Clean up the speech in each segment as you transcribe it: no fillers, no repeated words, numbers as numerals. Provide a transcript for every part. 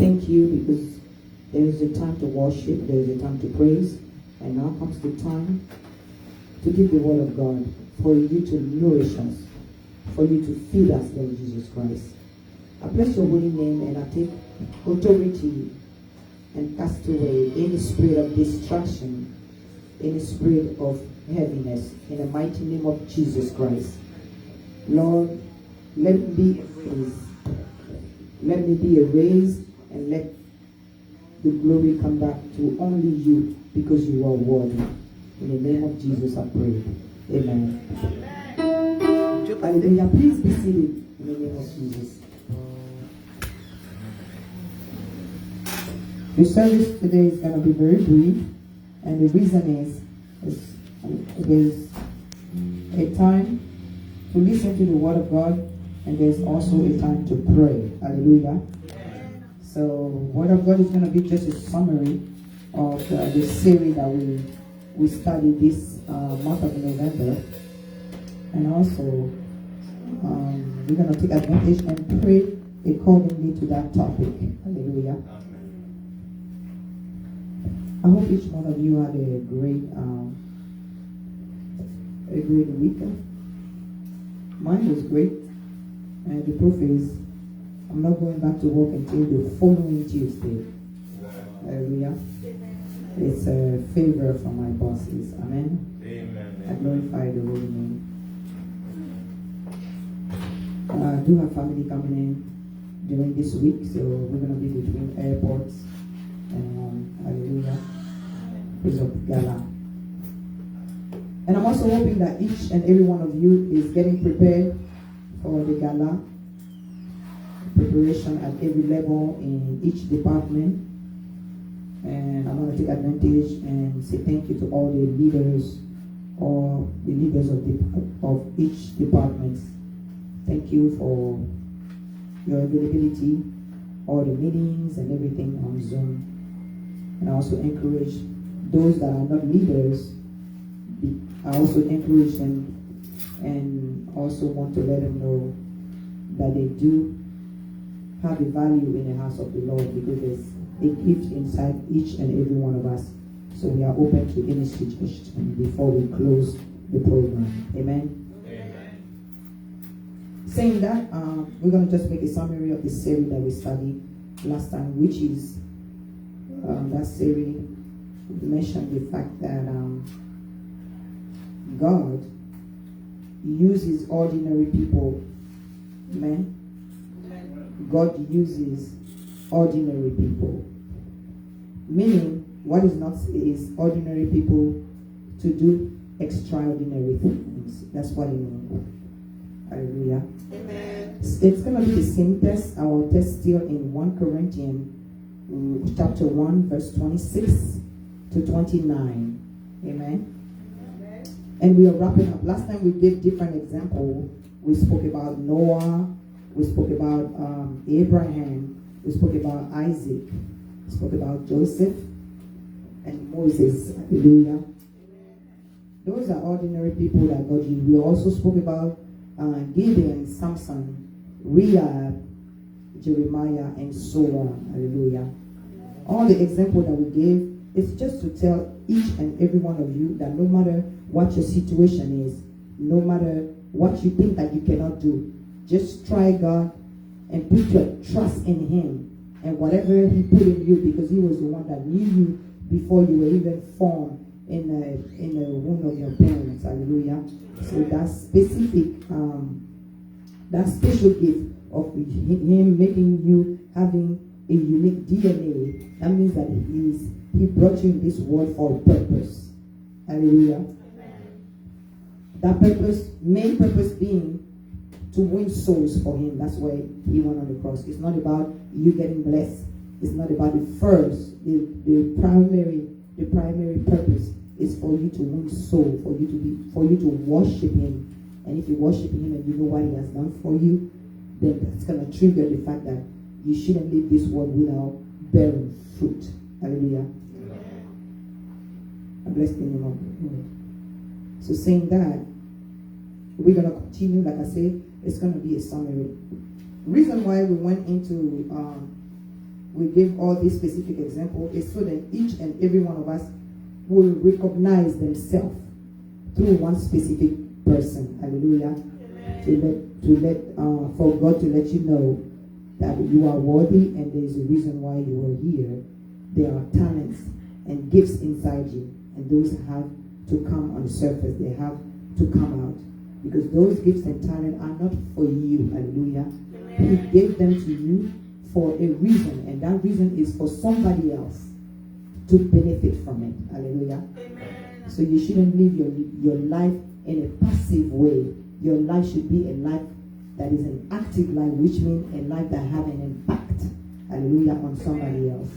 thank you because there is a time to worship, there is a time to praise, and now comes the time to give the word of God, for you to nourish us, for you to feed us, Lord Jesus Christ. I bless your holy name, and I take authority and cast away any spirit of distraction, any spirit of heaviness, in the mighty name of Jesus Christ. Lord, let me be erased. Let me be erased, and let the glory come back to only you, because you are worthy. In the name of Jesus I pray. Amen. Hallelujah. Please be seated in the name of Jesus. The service today is going to be very brief, and the reason is it is a time to listen to the word of God, and there's also a time to pray. Hallelujah. So, word of God is going to be just a summary of the series that we studied this month of November, and also we're going to take advantage and pray accordingly to that topic. Hallelujah. I hope each one of you had a great week. Mine was great, and the proof is I'm not going back to work until the following Tuesday. Hallelujah. It's a favor from my bosses. Amen. Amen. I glorify the holy name. I do have family coming in during this week, so we're going to be between airports and hallelujah. Praise of Gala. And I'm also hoping that each and every one of you is getting prepared for the Gala. Preparation at every level in each department. And I want to take advantage and say thank you to all the leaders or the leaders of each department. Thank you for your availability, all the meetings and everything on Zoom. And I also encourage those that are not leaders, I also encourage them and also want to let them know that they do have a value in the house of the Lord, because there's a gift inside each and every one of us. So we are open to any suggestion before we close the program. Amen. Saying that, we're going to just make a summary of the series that we studied last time, which is that series mentioned the fact that God uses ordinary people. Amen. God uses ordinary people. Meaning, what is not is ordinary people to do extraordinary things. That's what it means. Hallelujah. Amen. It's going to be the same test. Our test still in 1 Corinthians chapter 1 verse 26 to 29. Amen. And we are wrapping up. Last time we gave different examples. We spoke about Noah. We spoke about Abraham. We spoke about Isaac. We spoke about Joseph and Moses. Hallelujah. Those are ordinary people that God used. We also spoke about Gideon, Samson, Rahab, Jeremiah, and so on. Hallelujah. All the examples that we gave is just to tell each and every one of you that no matter what your situation is, no matter what you think that you cannot do, just try God and put your trust in Him and whatever He put in you, because He was the one that knew you before you were even formed in the womb of your parents. Hallelujah. So that specific, that special gift of Him making you having a unique DNA, that means that He brought you in this world for a purpose. Hallelujah. That purpose, main purpose being to win souls for Him. That's why He went on the cross. It's not about you getting blessed. It's not about the first. The primary purpose is for you to win soul, for you to worship Him. And if you worship Him and you know what He has done for you, then that's gonna trigger the fact that you shouldn't leave this world without bearing fruit. Hallelujah. I bless the name of the Lord. So saying that, we're going to continue. Like I said, it's going to be a summary. Reason why we went into we gave all these specific examples is so that each and every one of us will recognize themselves through one specific person. Hallelujah. For God to let you know that you are worthy and there is a reason why you are here. There are talents and gifts inside you, and those have to come on the surface. They have to come out, because those gifts and talent are not for you. Hallelujah. He gave them to you for a reason, and that reason is for somebody else to benefit from it. Hallelujah. Amen. So you shouldn't live your life in a passive way. Your life should be a life that is an active life, which means a life that has an impact, hallelujah, on somebody else.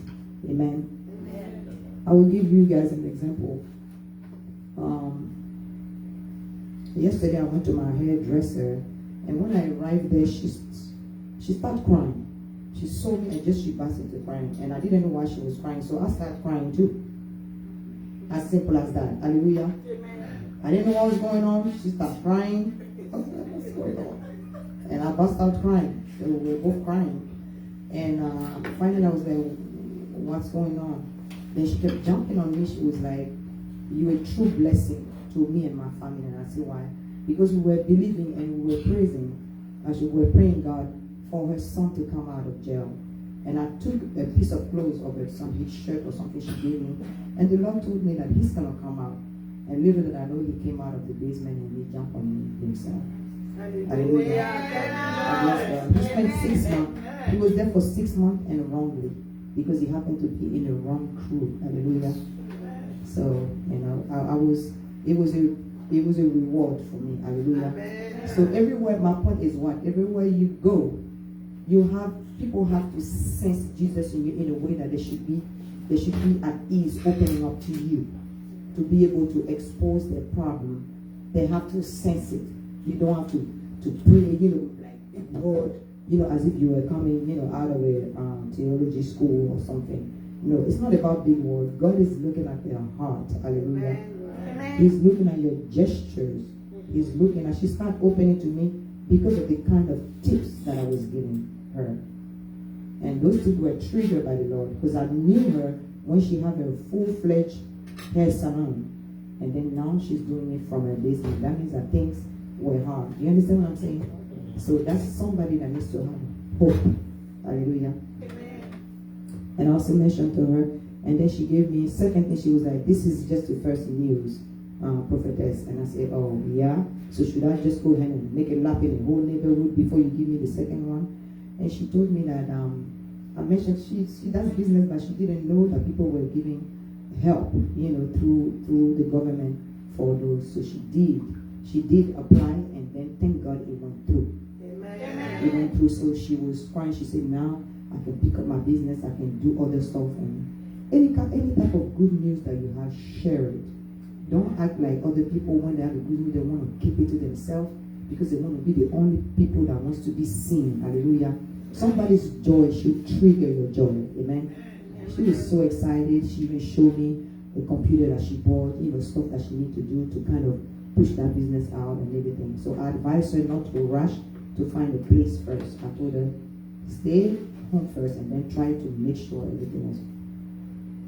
Amen. Amen. I will give you guys an example. Yesterday I went to my hairdresser, and when I arrived there, she started crying. She saw me and she burst into crying, and I didn't know why she was crying, so I started crying too. As simple as that. Hallelujah. Amen. I didn't know what was going on. She started crying. What's going on? And I burst out crying. So we were both crying. And finally I was like, what's going on? Then she kept jumping on me. She was like, you're a true blessing to me and my family. And I said, why? Because we were believing and we were praising, as we were praying God for her son to come out of jail. And I took a piece of clothes of it, his shirt or something she gave me. And the Lord told me that he's going to come out. And little did I know, he came out of the basement and he jumped on me himself. Hallelujah. He spent 6 months. He was there for 6 months and wrongly, because he happened to be in the wrong crew. Hallelujah. So, it was a reward for me. Hallelujah. So everywhere, my point is what? Everywhere you go, people have to sense Jesus in you in a way that they should be at ease, opening up to you, to be able to expose their problem. They have to sense it. You don't have to pray, like God, as if you were coming, out of a theology school or something. No, it's not about big words. God is looking at their heart. Hallelujah. Amen. He's looking at your gestures. He's looking at, she started opening to me because of the kind of tips that I was giving her. And those tips were triggered by the Lord, because I knew her when she had a full-fledged hair salon. And then now she's doing it from her basement. That means that things were hard. You understand what I'm saying? So that's somebody that needs to have hope. Hallelujah. And I also mentioned to her, and then she gave me, second thing, she was like, this is just the first news, prophetess. And I said, oh, yeah? So should I just go ahead and make a lap in the whole neighborhood before you give me the second one? And she told me that, I mentioned she does business, but she didn't know that people were giving help, through the government for those. So she did apply, and then thank God it went through. Amen. It went through. So she was crying. She said, now I can pick up my business, I can do other stuff, and any type of good news that you have, share it. Don't act like other people when they have a good news, they want to keep it to themselves, because they want to be the only people that wants to be seen. Hallelujah. Somebody's joy should trigger your joy. Amen. She was so excited. She even showed me the computer that she bought, stuff that she needs to do to kind of push that business out and everything. So I advised her not to rush to find a place first. I told her, stay home first and then try to make sure everything is.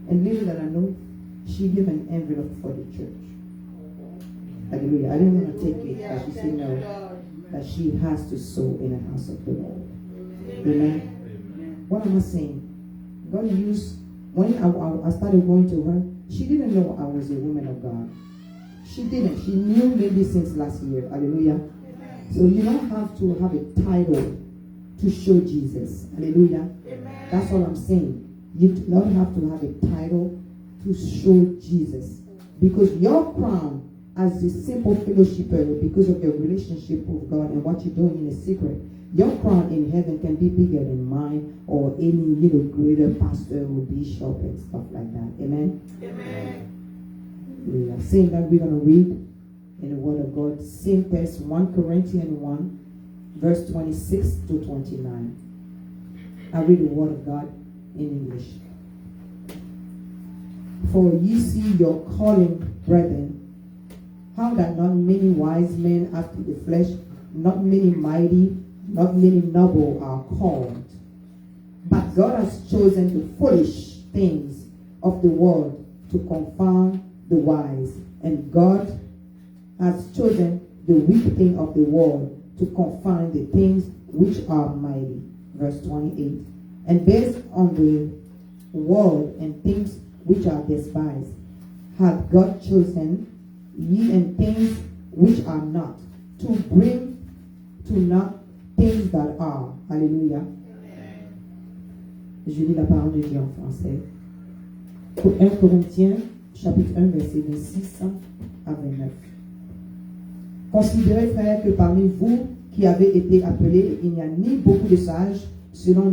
And little that I know, she gave an envelope for the church. Hallelujah. I didn't want to take it, but she said no, that she has to sow in the house of the Lord. Amen. What am I saying? God used, when I started going to her, she didn't know I was a woman of God. She didn't. She knew maybe since last year. Hallelujah. So you don't have to have a title to show Jesus. Hallelujah. Amen. That's all I'm saying. You do not have to have a title to show Jesus. Because your crown as a simple fellowshipper, because of your relationship with God and what you're doing in a secret, your crown in heaven can be bigger than mine or any greater pastor or bishop and stuff like that. Amen? Amen. We are saying that we're going to read in the Word of God, same text, 1 Corinthians 1, verse 26 to 29. I read the Word of God in English. For ye see your calling, brethren, how that not many wise men after the flesh, not many mighty, not many noble are called. But God has chosen the foolish things of the world to confound the wise. And God has chosen the weak thing of the world to confound the things which are mighty. Verse 28. And based on the world and things which are despised, hath God chosen ye and things which are not, to bring to naught things that are. Alléluia. Je lis la parole de Dieu en français. 1 Corinthiens, chapitre 1, verset 26 à 29. Considérez, frères, que parmi vous qui avez été appelés, il n'y a ni beaucoup de sages selon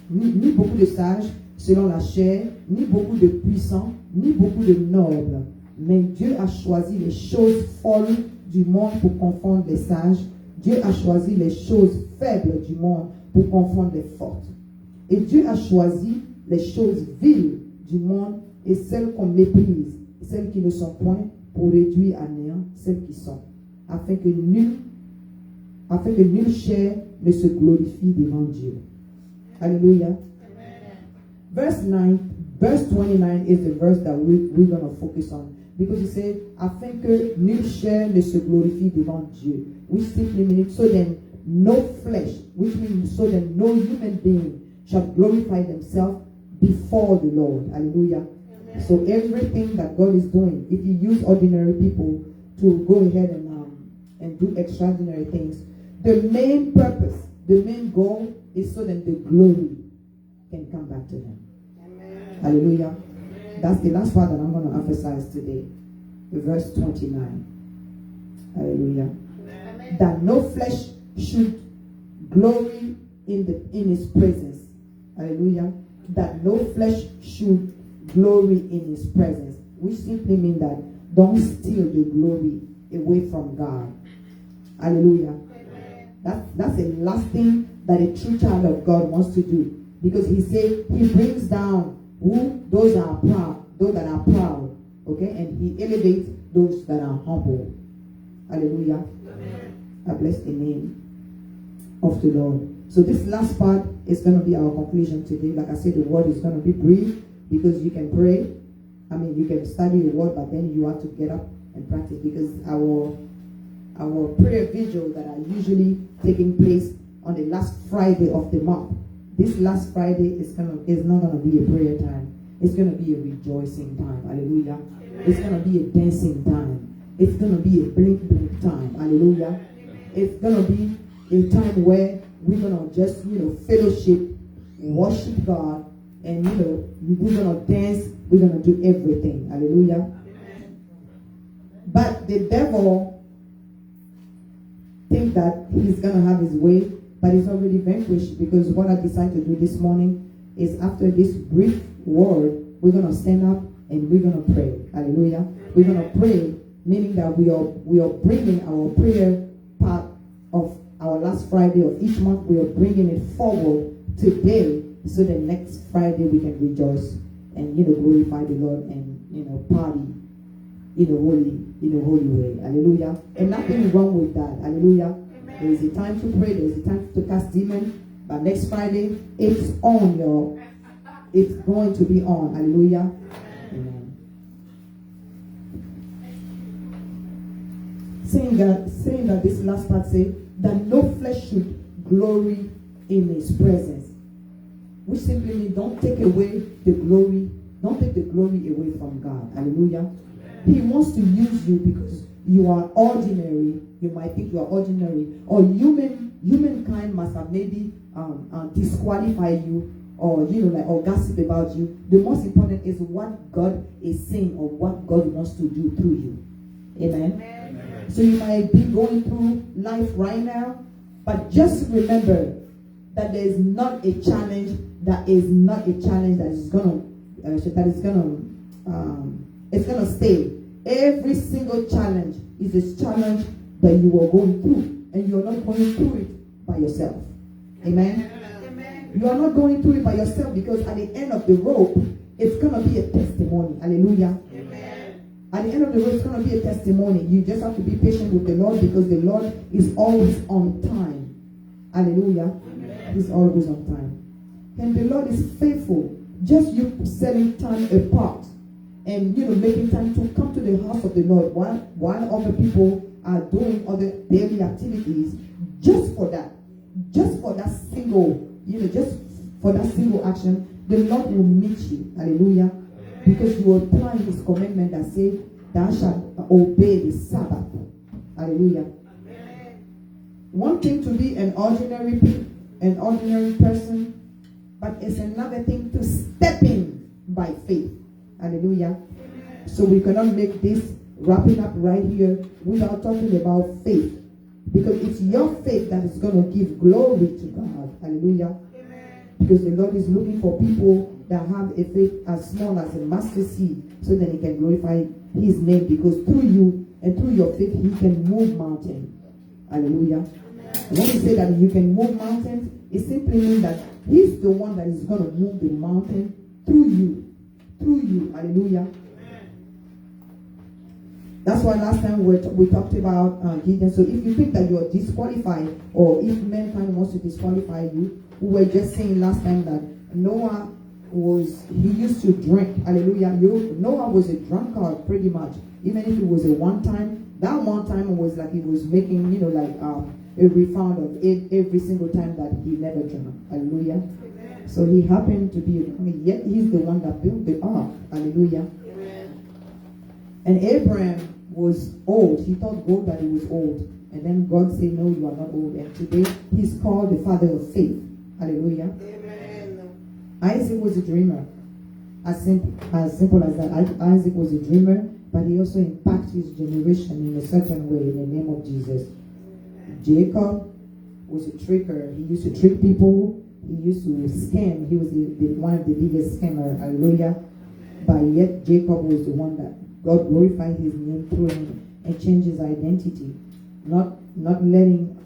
ni beaucoup de sages selon la chair, ni beaucoup de puissants, ni beaucoup de nobles. Mais Dieu a choisi les choses folles du monde pour confondre les sages. Dieu a choisi les choses faibles du monde pour confondre les fortes. Et Dieu a choisi les choses viles du monde et celles qu'on méprise, celles qui ne sont point, pour réduire à néant celles qui sont, afin que nulle chair ne se glorifie devant Dieu. Hallelujah. Verse 29 is the verse that we're going to focus on. Because he said, afin que nulle chair ne se glorifie devant Dieu. Which simply means so then no flesh, which means so then no human being shall glorify themselves before the Lord. Hallelujah. Amen. So everything that God is doing, if you use ordinary people to go ahead and do extraordinary things, the main purpose, the main goal is so that the glory can come back to them. Amen. Hallelujah. Amen. That's the last part that I'm going to emphasize today. Verse 29. Hallelujah. Amen. That no flesh should glory in his presence. Hallelujah. That no flesh should glory in his presence. Which simply means that don't steal the glory away from God. Hallelujah. That's the last thing that a true child of God wants to do. Because he said he brings down who? Those that are proud. Okay? And he elevates those that are humble. Hallelujah. Amen. I bless the name of the Lord. So this last part is going to be our conclusion today. Like I said, the word is going to be brief because you can pray. I mean, you can study the word, but then you have to get up and practice, because our prayer vigil that are usually taking place on the last Friday of the month. This last Friday is not going to be a prayer time. It's going to be a rejoicing time. Hallelujah. Amen. It's going to be a dancing time. It's going to be a blink time. Hallelujah. Amen. It's going to be a time where we're going to just, fellowship, worship God, and, we're going to dance. We're going to do everything. Hallelujah. Amen. But the devil think that he's going to have his way, but he's already vanquished, because what I decided to do this morning is, after this brief word, we're going to stand up and we're going to pray. Hallelujah. We're going to pray, meaning that we are bringing our prayer part of our last Friday of each month. We are bringing it forward today, so that next Friday we can rejoice and glorify the Lord and party in a holy way. Hallelujah. And nothing wrong with that. Hallelujah. Amen. There is a time to pray. There is a time to cast demon. But next Friday, it's on, y'all. It's going to be on. Hallelujah. Amen. Saying that this last part say that no flesh should glory in his presence. Which simply means don't take away the glory. Don't take the glory away from God. Hallelujah. He wants to use you because you are ordinary. You might think you are ordinary, or humankind must have maybe disqualified you, or or gossip about you. The most important is what God is saying, or what God wants to do through you. Amen. Amen. So you might be going through life right now, but just remember that there is not a challenge that is gonna stay. Every single challenge is a challenge that you are going through, and you are not going through it by yourself. Amen. Amen. You are not going through it by yourself, because at the end of the rope, it's gonna be a testimony. Hallelujah. Amen. At the end of the rope, it's gonna be a testimony. You just have to be patient with the Lord, because the Lord is always on time. Hallelujah. Amen. He's always on time. And the Lord is faithful. Just you setting time apart and making time to come to the house of the Lord while other people are doing other daily activities, just for that single, just for that single action, the Lord will meet you. Hallelujah. Because you apply his commandment that say, thou shalt obey the Sabbath. Hallelujah. One thing to be an ordinary person, but it's another thing to step in by faith. Hallelujah. So we cannot make this wrapping up right here without talking about faith. Because it's your faith that is going to give glory to God. Hallelujah. Because the Lord is looking for people that have a faith as small as a mustard seed, so that he can glorify his name. Because through you and through your faith, he can move mountains. Hallelujah. And when we say that you can move mountains, it simply means that he's the one that is going to move the mountain through you. Through you. Hallelujah. That's why last time we talked about Gideon. So if you think that you are disqualified, or if mankind wants to disqualify you, we were just saying last time that Noah he used to drink. Hallelujah. Noah was a drunkard pretty much. Even if it was a one time, that one time was like he was making, a refund of it every single time that he never drank. Hallelujah. Amen. So he happened to be, yet he's the one that built the ark. Hallelujah. Amen. And Abraham was old. He thought God that he was old. And then God said, no, you are not old. And today he's called the father of faith. Hallelujah. Amen. Isaac was a dreamer. As simple as that. Isaac was a dreamer, but he also impacted his generation in a certain way in the name of Jesus. Jacob was a tricker. He used to trick people. He used to scam. He was one of the biggest scammer. Hallelujah. But yet Jacob was the one that God glorified his name through him and changed his identity. Not letting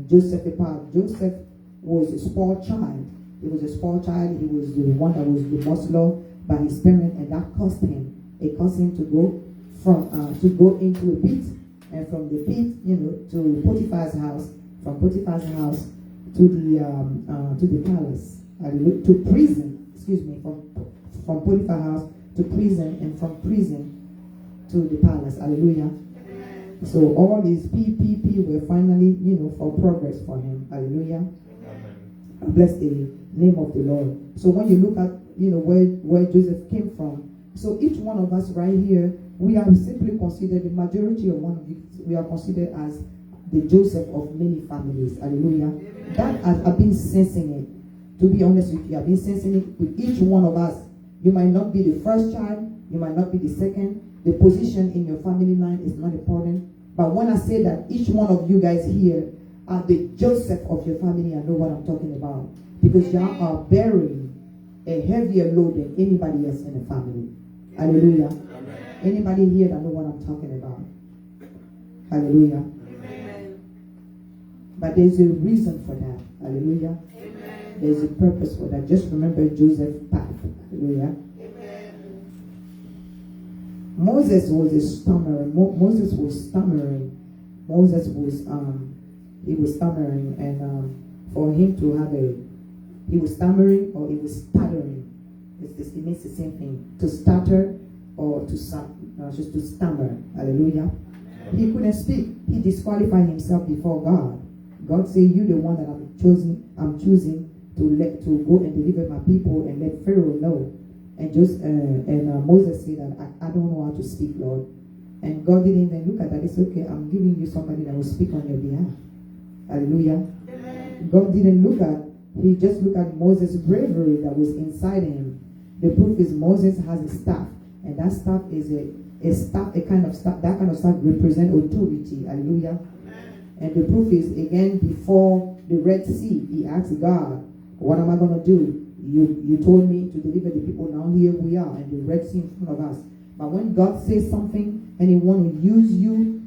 Joseph depart. Joseph was a spoiled child. He was a spoiled child. He was the one that was the most loved by his parents, and that cost him. It cost him to go into a pit, and from the pit, to Potiphar's house. From Potiphar's house to the palace. To prison. Excuse me. From Potiphar's house to prison, and from prison to the palace. Hallelujah. So all these PPP were finally, for progress for him. Hallelujah. Bless the name of the Lord. So when you look at, where Joseph came from, so each one of us right here, we are simply considered, the majority of one of you, we are considered as the Joseph of many families. Hallelujah. That I've been sensing it. To be honest with you, I've been sensing it with each one of us. You might not be the first child, you might not be the second. The position in your family line is not important. But when I say that each one of you guys here are the Joseph of your family, I know what I'm talking about. Because y'all are bearing a heavier load than anybody else in the family. Hallelujah. Amen. Anybody here that know what I'm talking about? Hallelujah. Amen. But there's a reason for that. Hallelujah. Amen. There's a purpose for that. Just remember Joseph's path. Hallelujah. Moses was a stammerer. Moses was stammering. Moses was he was stammering, and for him to have he was stammering or he was stuttering. It means the same thing. To stutter or to just to stammer. Hallelujah. He couldn't speak. He disqualified himself before God. God said, "You the one that I'm choosing to go and deliver my people and let Pharaoh know." And Moses said that I don't know how to speak, Lord. And God didn't even look at that. It's okay. I'm giving you somebody that will speak on your behalf. Hallelujah. Amen. God didn't look at. He just looked at Moses' bravery that was inside him. The proof is Moses has a staff, and that staff is a staff, a kind of staff. That kind of staff represents authority. Hallelujah. Amen. And the proof is again before the Red Sea, he asked God, "What am I going to do? You told me to deliver the people. Now here we are, and the Red Sea in front of us." But when God says something and he wants to use you,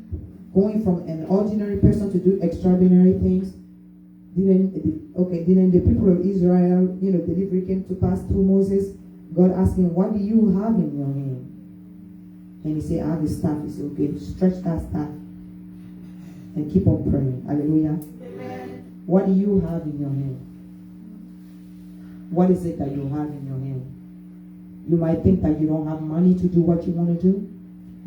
going from an ordinary person to do extraordinary things, didn't the people of Israel, delivery came to pass through Moses. God asked him, "What do you have in your hand?" And he said, "I have a staff." He said, "Okay, stretch that staff and keep on praying." Hallelujah. Amen. What do you have in your hand? What is it that you have in your hand? You might think that you don't have money to do what you want to do.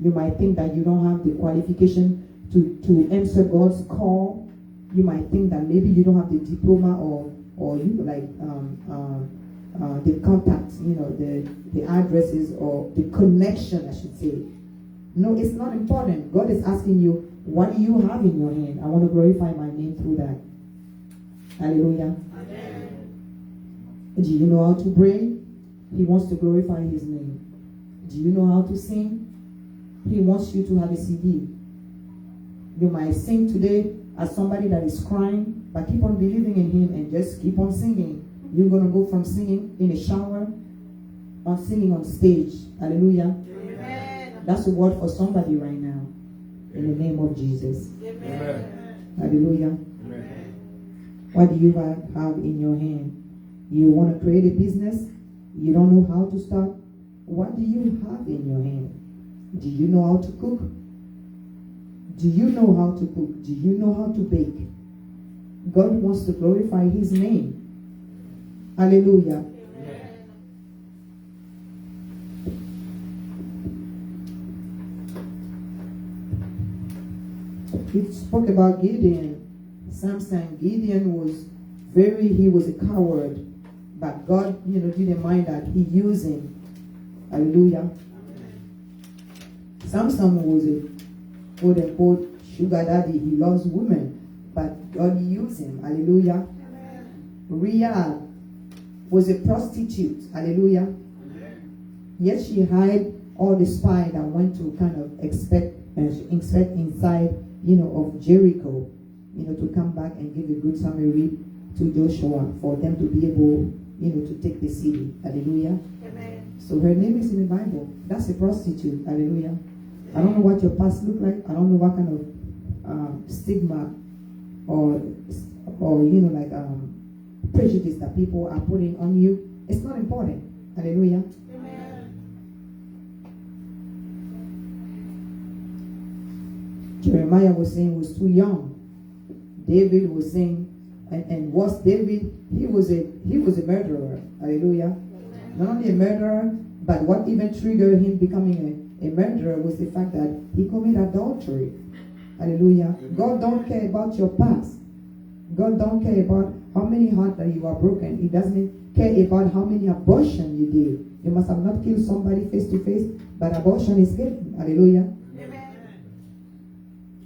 You might think that you don't have the qualification to answer God's call. You might think that maybe you don't have the diploma or you like the contacts, the addresses or the connection, I should say. No, it's not important. God is asking you, what do you have in your hand? I want to glorify my name through that. Hallelujah. Amen. Do you know how to pray? He wants to glorify his name. Do you know how to sing? He wants you to have a CD. You might sing today as somebody that is crying, but keep on believing in him and just keep on singing. You're going to go from singing in a shower on singing on stage. Hallelujah. Amen. That's a word for somebody right now. In the name of Jesus. Amen. Hallelujah. Amen. What do you have in your hand? You want to create a business? You don't know how to start? What do you have in your hand? Do you know how to cook? Do you know how to cook? Do you know how to bake? God wants to glorify his name. Hallelujah. Amen. He spoke about Gideon. Samson. Gideon he was a coward. But God, didn't mind that. He used him. Hallelujah. Samson was a quote-unquote sugar daddy. He loves women. But God used him. Hallelujah. Rhea was a prostitute. Hallelujah. Yet she hid all the spies that went to kind of inspect inside, of Jericho, to come back and give a good summary to Joshua for them to be able, to take the city. Hallelujah. Amen. So her name is in the Bible. That's a prostitute. Hallelujah. I don't know what your past look like. I don't know what kind of stigma or prejudice that people are putting on you. It's not important. Hallelujah. Amen. Jeremiah was saying he was too young. David was saying, and was David, he was a murderer. Hallelujah. Amen. Not only a murderer, but what even triggered him becoming a murderer was the fact that he committed adultery. Hallelujah. Amen. God don't care about your past. God don't care about how many hearts that you are broken. He doesn't care about how many abortions you did. You must have not killed somebody face to face, but abortion is guilty. Hallelujah. Amen.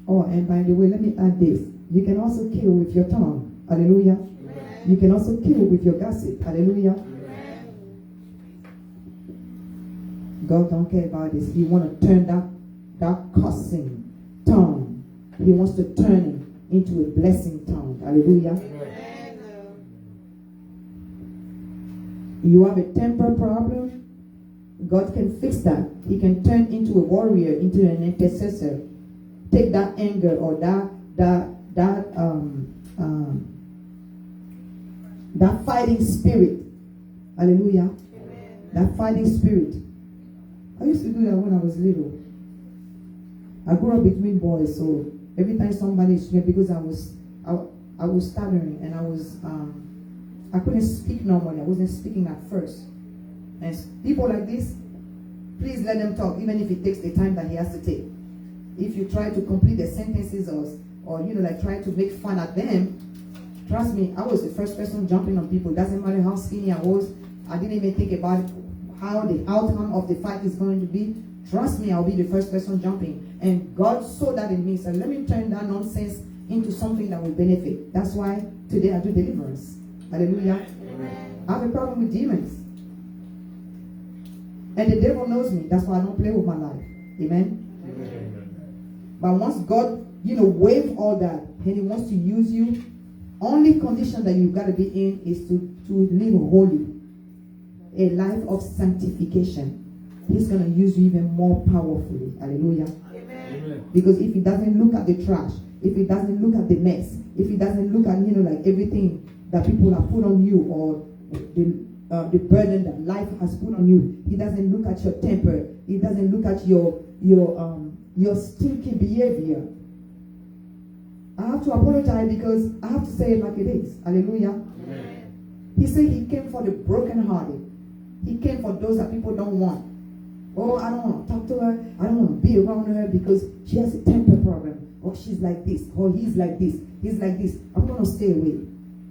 Oh, and by the way, let me add this. You can also kill with your tongue. Hallelujah. Amen. You can also kill with your gossip. Hallelujah. Amen. God don't care about this. He want to turn that cursing tongue. He wants to turn it into a blessing tongue. Hallelujah. Amen. You have a temper problem, God can fix that. He can turn into a warrior, into an intercessor. Take that anger or that fighting spirit. Hallelujah. Amen. That fighting spirit. I used to do that when I was little. I grew up between boys, so every time somebody screamed, because I was stuttering and I couldn't speak normally. I wasn't speaking at first. And people like this, please let them talk, even if it takes the time that he has to take. If you try to complete the sentences or try to make fun at them, trust me, I was the first person jumping on people. Doesn't matter how skinny I was. I didn't even think about how the outcome of the fight is going to be. Trust me, I'll be the first person jumping. And God saw that in me. So let me turn that nonsense into something that will benefit. That's why today I do deliverance. Hallelujah. Amen. I have a problem with demons. And the devil knows me. That's why I don't play with my life. Amen. Amen. But once God, waive all that, and he wants to use you, only condition that you got to be in is to live holy. A life of sanctification. He's going to use you even more powerfully. Hallelujah. Amen. Because if he doesn't look at the trash, if he doesn't look at the mess, if he doesn't look at, everything that people have put on you, or the burden that life has put on you, he doesn't look at your temper. He doesn't look at your stinky behavior. I have to apologize because I have to say it like it is. Hallelujah. Amen. He said he came for the brokenhearted. He came for those that people don't want. Oh, I don't want to talk to her. I don't want to be around her because she has a temper problem. Or she's like this. Or he's like this. He's like this. I'm going to stay away.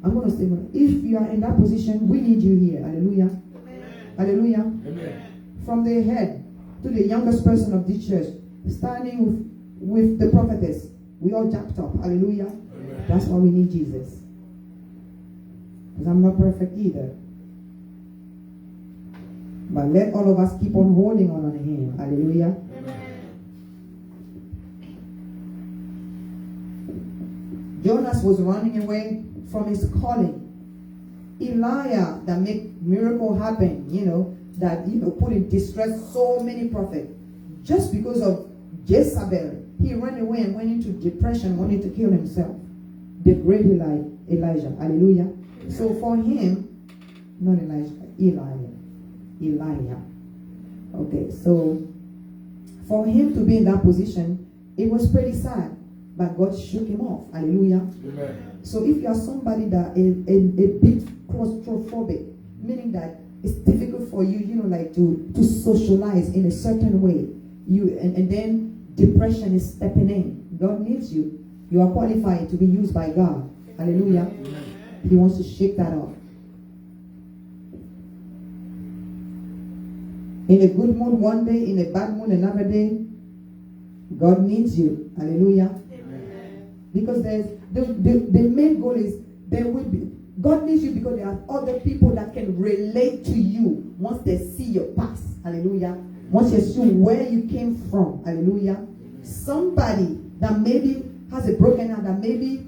I'm going to stay away. If you are in that position, we need you here. Hallelujah. Amen. Hallelujah. Amen. From the head to the youngest person of the church, standing with the prophetess, we all jacked up. Hallelujah. Amen. That's why we need Jesus. Because I'm not perfect either. But let all of us keep on holding on him. Hallelujah. Amen. Jonas was running away from his calling. Elijah, that make miracle happen, that put in distress so many prophets. Just because of Jezebel, he ran away and went into depression, wanted to kill himself. The great Elijah. Hallelujah. So for him, not Elijah. Okay, so for him to be in that position, it was pretty sad, but God shook him off. Hallelujah. Amen. So if you are somebody that is a bit claustrophobic, meaning that it's difficult for you, to socialize in a certain way, and then depression is stepping in. God needs you. You are qualified to be used by God. Hallelujah. Amen. He wants to shake that off. In a good mood one day, in a bad mood another day, God needs you. Hallelujah. Amen. Because the main goal is God needs you because there are other people that can relate to you once they see your past. Hallelujah. Once you see where you came from. Hallelujah. Somebody that maybe has a broken heart, that maybe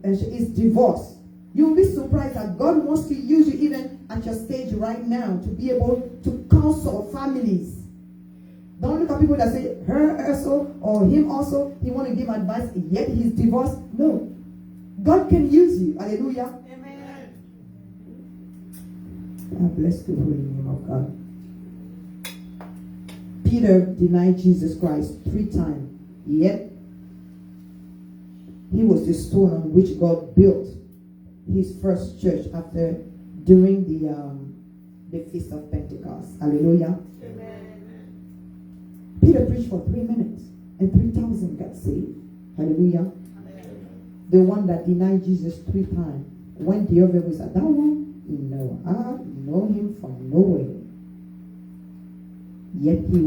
is divorced. You will be surprised that God wants to use you even at your stage right now to be able to counsel families. Don't look at people that say, her also or him also, he want to give advice, yet he's divorced. No. God can use you. Hallelujah. Amen. I bless the holy name of God. Peter denied Jesus Christ 3 times, yet he was the stone on which God built his first church during the Feast of Pentecost. Hallelujah. Amen. Peter preached for 3 minutes and 3,000 got saved. Hallelujah. Amen. The one that denied Jesus 3 times, when the other was at that one, no, I know him from nowhere. Yet he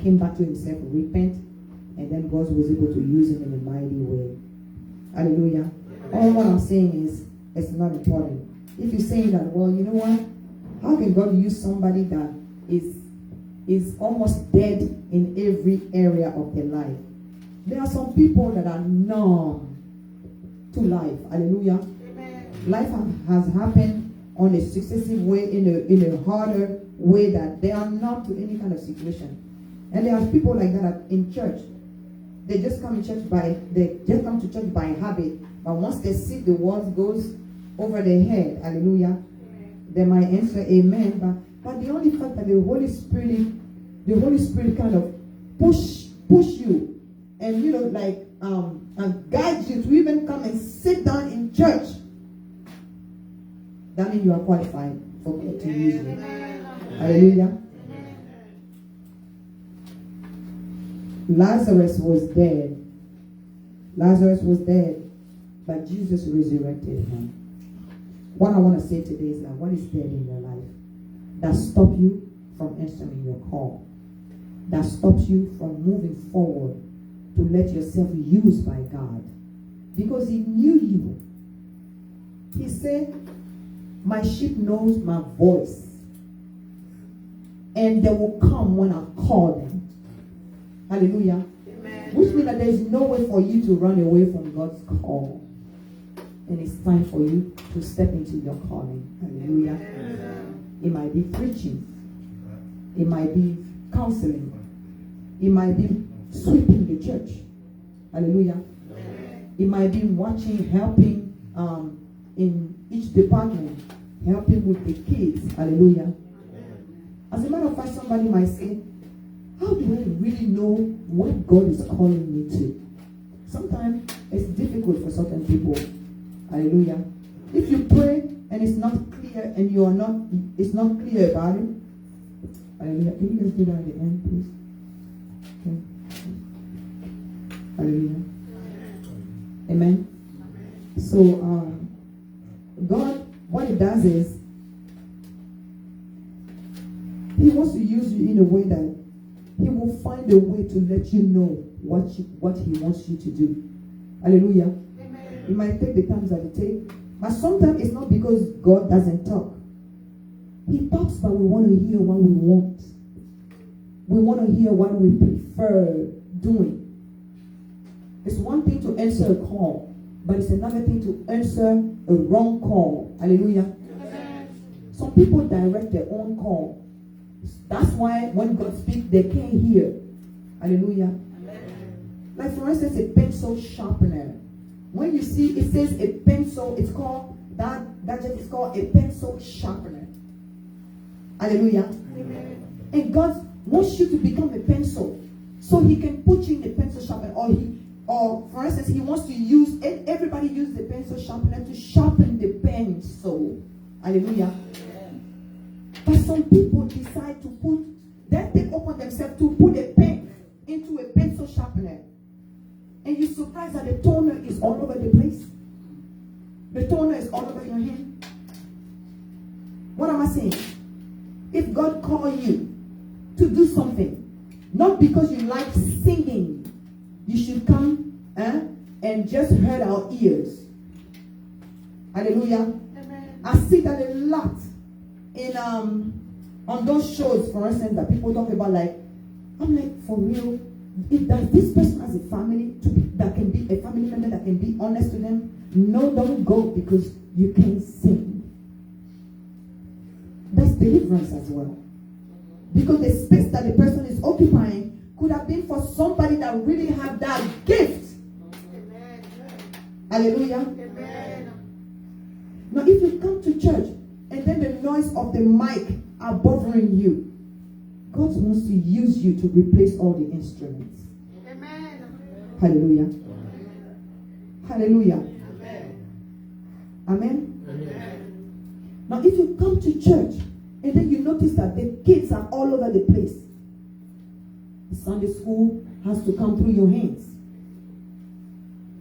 came back to himself, repent, and then God was able to use him in a mighty way. Hallelujah. All what I'm saying is, it's not important. If you're saying that, well, you know what? How can God use somebody that is almost dead in every area of their life? There are some people that are numb to life. Hallelujah. Amen. Life has happened on a successive way, in a harder way, that they are numb to any kind of situation. And there are people like that in church. They just come to church by habit. But once they see the word goes over their head, hallelujah, they might answer amen. But the only fact that the Holy Spirit kind of push you and and guide you to even come and sit down in church, that means you are qualified for God to use you. Hallelujah. Lazarus was dead. But Jesus resurrected him. What I want to say today is that what is dead in your life that stops you from answering your call, that stops you from moving forward to let yourself be used by God? Because he knew you. He said, my sheep knows my voice, and they will come when I call them. Hallelujah. Amen. Which means that there is no way for you to run away from God's call. And it's time for you to step into your calling. Hallelujah. Amen. It might be preaching. It might be counseling. It might be sweeping the church. Hallelujah. Amen. It might be watching, helping in each department, helping with the kids. Hallelujah. Amen. As a matter of fact, somebody might say, how do I really know what God is calling me to? Sometimes it's difficult for certain people. Hallelujah. If you pray and it's not clear, and you are not, it's not clear about it. Hallelujah. Can you just do that at the end, please? Okay. Hallelujah. Amen. So, God, what He does is, He wants to use you in a way that He will find a way to let you know what He wants you to do. Hallelujah. Amen. You might take the times that it takes, but sometimes it's not because God doesn't talk. He talks, but we want to hear what we want. We want to hear what we prefer doing. It's one thing to answer a call, but it's another thing to answer a wrong call. Hallelujah. Amen. Some people direct their own call. That's why when God speaks, they can't hear. Hallelujah. Amen. Like for instance, a pencil sharpener. When you see it says a pencil, it's called, that gadget is called a pencil sharpener. Hallelujah. Amen. And God wants you to become a pencil, so He can put you in the pencil sharpener, or for instance, He wants to use, everybody use the pencil sharpener to sharpen the pencil. Hallelujah. But some people decide to they take upon themselves to put a pen into a pencil sharpener. And you're surprised that the toner is all over the place. The toner is all over your hand. What am I saying? If God called you to do something, not because you like singing, you should come and just hurt our ears. Hallelujah. Amen. I see that a lot in on those shows, for instance, that people talk about, like, I'm like, for real, does this person has a family that can be a family member that can be honest to them? No, don't go because you can't sing. That's deliverance as well. Because the space that the person is occupying could have been for somebody that really have that gift. Amen. Hallelujah. Amen. Now, if you come to church and then the noise of the mic are bothering you, God wants to use you to replace all the instruments. Amen. Hallelujah. Amen. Hallelujah. Amen. Amen. Amen. Now, if you come to church and then you notice that the kids are all over the place, Sunday school has to come through your hands.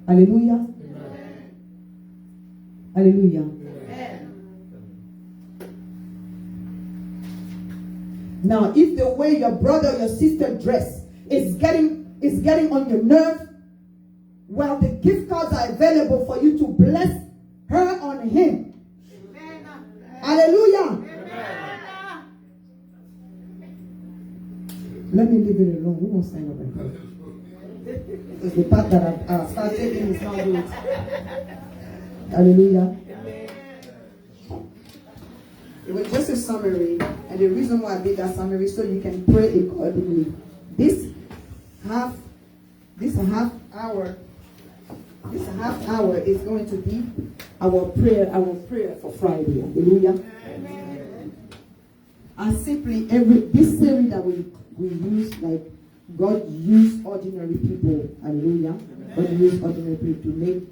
Hallelujah. Amen. Hallelujah. Amen. Now, if the way your brother or your sister dress is getting on your nerve, well, the gift cards are available for you to bless her on him. Amen. Hallelujah. Amen. Let me leave it alone. We won't stand up and pray. Because the part that I start taking is not good. Hallelujah. It was just a summary, and the reason why I did that summary so you can pray accordingly. This half hour is going to be our prayer for Friday. Hallelujah. And simply this series that we use, like, God used ordinary people. Hallelujah. God used ordinary people to make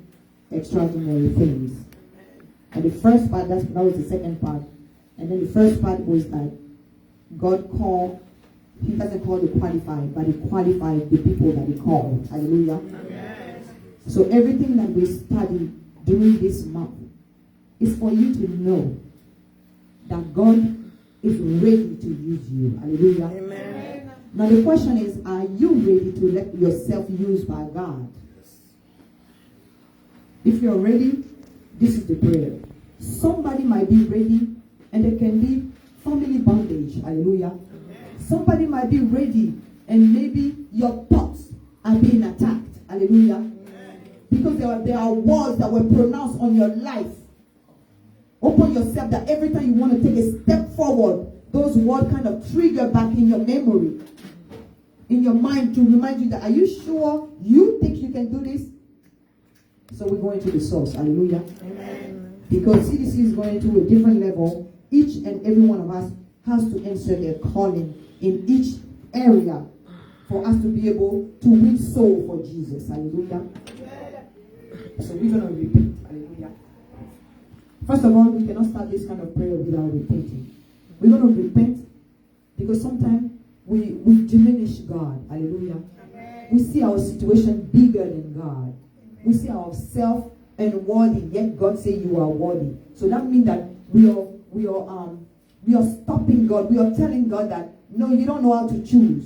extraordinary things. And the first part, that was the second part. And then the first part was that God called, He doesn't call the qualified, but He qualified the people that He called. Hallelujah. Amen. So everything that we study during this month is for you to know that God is ready to use you. Hallelujah. Amen. Now the question is, are you ready to let yourself used by God? If you're ready, this is the prayer. Somebody might be ready, and there can be family bondage. Hallelujah. Somebody might be ready, and maybe your thoughts are being attacked. Hallelujah. Because there are words that were pronounced on your life. Open yourself that every time you want to take a step forward, those words kind of trigger back in your memory, in your mind, to remind you that, are you sure you think you can do this? So we're going to the source. Hallelujah. Amen. Because CDC is going to a different level. Each and every one of us has to answer their calling in each area for us to be able to win soul for Jesus. Hallelujah. So we're going to repeat. Hallelujah. First of all, we cannot start this kind of prayer without repenting. We're going to repent because sometimes we diminish God. Hallelujah. Amen. We see our situation bigger than God. We see ourselves unworthy, yet God say you are worthy. So that means that we are stopping God. We are telling God that no, you don't know how to choose.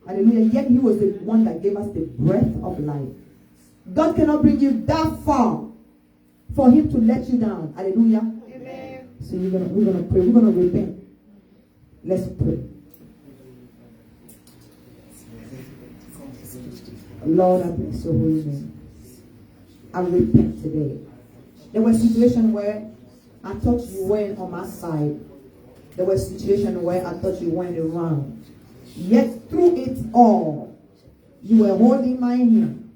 Hallelujah. Yet He was the one that gave us the breath of life. God cannot bring you that far for Him to let you down. Hallelujah. Amen. So we're gonna pray. We're gonna repent. Let's pray. Lord, I bless your holy name. I repent today. There were situations where I thought you weren't on my side. There were situations where I thought you weren't around. Yet through it all, you were holding my hand.